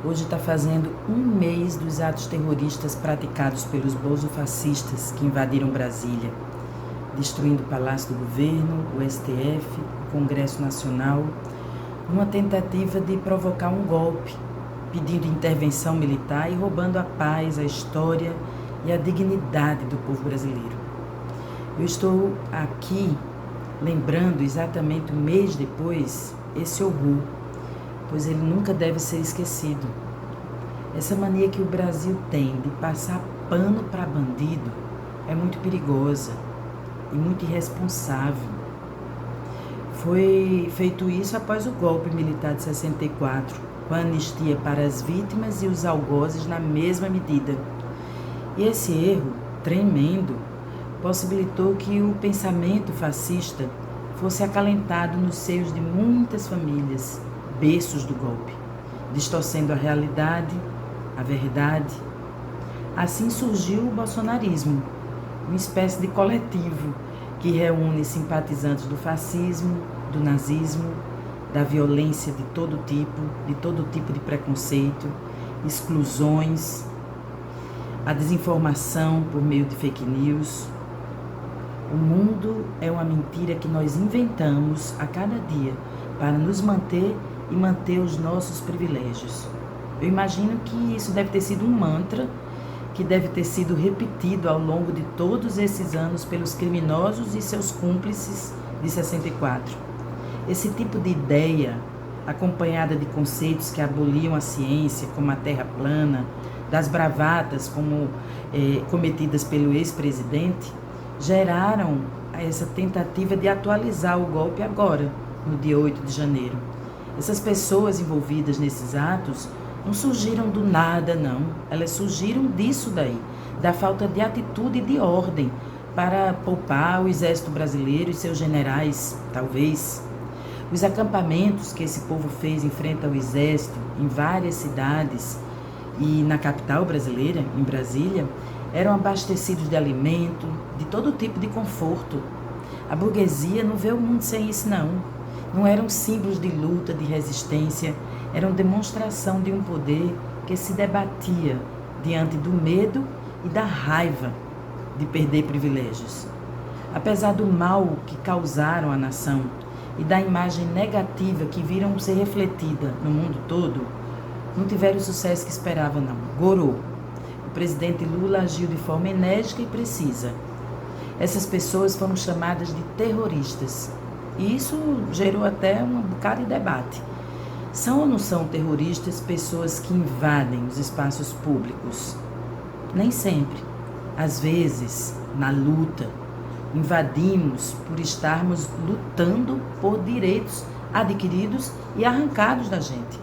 Hoje está fazendo um mês dos atos terroristas praticados pelos bolsofascistas que invadiram Brasília, destruindo o Palácio do Governo, o STF, o Congresso Nacional, numa tentativa de provocar um golpe, pedindo intervenção militar e roubando a paz, a história e a dignidade do povo brasileiro. Eu estou aqui lembrando exatamente um mês depois esse horror, pois ele nunca deve ser esquecido. Essa mania que o Brasil tem de passar pano para bandido é muito perigosa e muito irresponsável. Foi feito isso após o golpe militar de 64, com a anistia para as vítimas e os algozes na mesma medida. E esse erro tremendo possibilitou que o pensamento fascista fosse acalentado nos seios de muitas famílias, berços do golpe, distorcendo a realidade, a verdade. Assim surgiu o bolsonarismo, uma espécie de coletivo que reúne simpatizantes do fascismo, do nazismo, da violência de todo tipo de preconceito, exclusões, a desinformação por meio de fake news. O mundo é uma mentira que nós inventamos a cada dia para nos manter e manter os nossos privilégios. Eu imagino que isso deve ter sido um mantra que deve ter sido repetido ao longo de todos esses anos pelos criminosos e seus cúmplices de 64. Esse tipo de ideia, acompanhada de conceitos que aboliam a ciência, como a terra plana, das bravatas como cometidas pelo ex-presidente, geraram essa tentativa de atualizar o golpe agora, no dia 8 de janeiro. Essas pessoas envolvidas nesses atos não surgiram do nada, não. Elas surgiram disso daí, da falta de atitude e de ordem para poupar o exército brasileiro e seus generais, talvez. Os acampamentos que esse povo fez em frente ao exército, em várias cidades e na capital brasileira, em Brasília, eram abastecidos de alimento, de todo tipo de conforto. A burguesia não vê o mundo sem isso, não. Não eram símbolos de luta, de resistência, eram demonstração de um poder que se debatia diante do medo e da raiva de perder privilégios. Apesar do mal que causaram à nação e da imagem negativa que viram ser refletida no mundo todo, não tiveram o sucesso que esperavam, não. Gorou. O presidente Lula agiu de forma enérgica e precisa. Essas pessoas foram chamadas de terroristas. E isso gerou até um bocado de debate. São ou não são terroristas pessoas que invadem os espaços públicos? Nem sempre. Às vezes, na luta, invadimos por estarmos lutando por direitos adquiridos e arrancados da gente.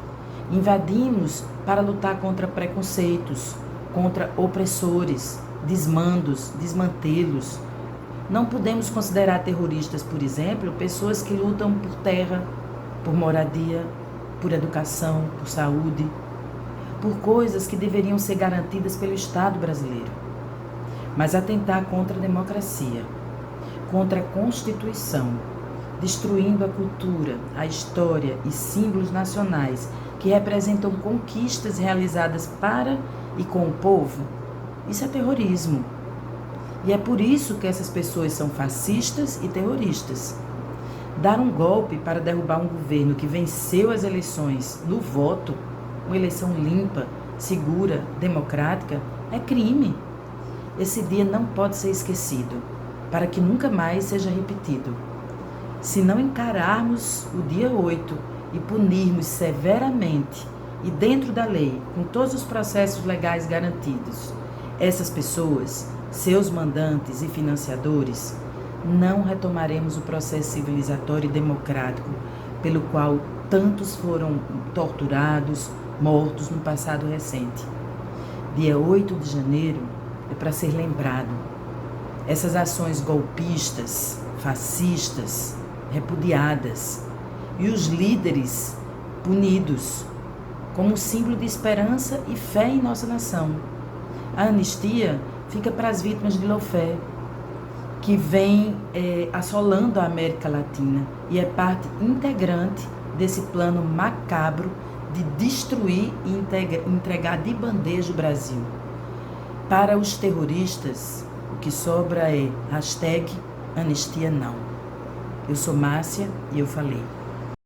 Invadimos para lutar contra preconceitos, contra opressores, desmandos, desmantelos. Não podemos considerar terroristas, por exemplo, pessoas que lutam por terra, por moradia, por educação, por saúde, por coisas que deveriam ser garantidas pelo Estado brasileiro. Mas atentar contra a democracia, contra a Constituição, destruindo a cultura, a história e símbolos nacionais que representam conquistas realizadas para e com o povo, isso é terrorismo. E é por isso que essas pessoas são fascistas e terroristas. Dar um golpe para derrubar um governo que venceu as eleições no voto, uma eleição limpa, segura, democrática, é crime. Esse dia não pode ser esquecido, para que nunca mais seja repetido. Se não encararmos o dia 8 e punirmos severamente e dentro da lei, com todos os processos legais garantidos, essas pessoas, seus mandantes e financiadores, não retomaremos o processo civilizatório e democrático pelo qual tantos foram torturados, mortos no passado recente. Dia 8 de janeiro é para ser lembrado. Essas ações golpistas, fascistas, repudiadas e os líderes punidos como símbolo de esperança e fé em nossa nação. A anistia fica para as vítimas de lawfare, que vem assolando a América Latina e é parte integrante desse plano macabro de destruir e entregar de bandeja o Brasil. Para os terroristas, o que sobra é #anistia não. Eu sou Márcia e eu falei.